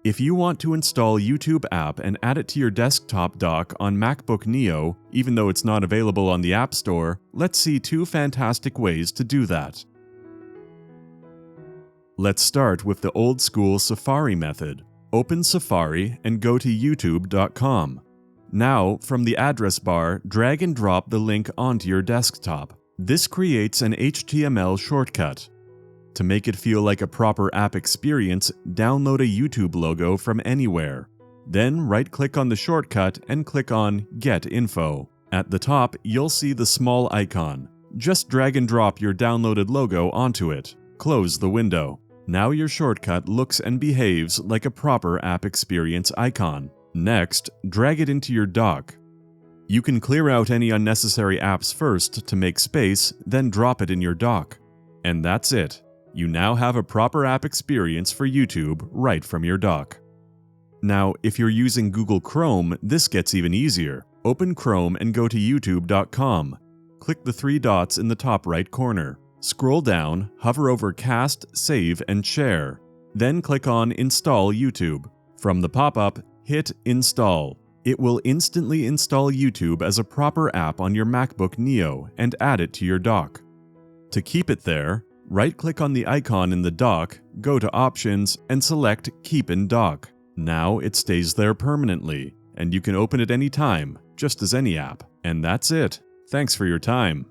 If you want to install YouTube app and add it to your desktop dock on MacBook Neo, even though it's not available on the App Store, let's see 2 fantastic ways to do that. Let's start with the old-school Safari method. Open Safari and go to youtube.com. Now, from the address bar, drag and drop the link onto your desktop. This creates an HTML shortcut. To make it feel like a proper app experience, download a YouTube logo from anywhere. Then right-click on the shortcut and click on Get Info. At the top, you'll see the small icon. Just drag and drop your downloaded logo onto it. Close the window. Now your shortcut looks and behaves like a proper app experience icon. Next, drag it into your dock. You can clear out any unnecessary apps first to make space, then drop it in your dock. And that's it. You now have a proper app experience for YouTube right from your dock. Now, if you're using Google Chrome, this gets even easier. Open Chrome and go to youtube.com. Click the 3 dots in the top right corner. Scroll down, hover over Cast, Save, and Share. Then click on Install YouTube. From the pop-up, hit Install. It will instantly install YouTube as a proper app on your MacBook Neo and add it to your dock. To keep it there, right-click on the icon in the dock, go to Options, and select Keep in Dock. Now it stays there permanently, and you can open it anytime, just as any app. And that's it. Thanks for your time.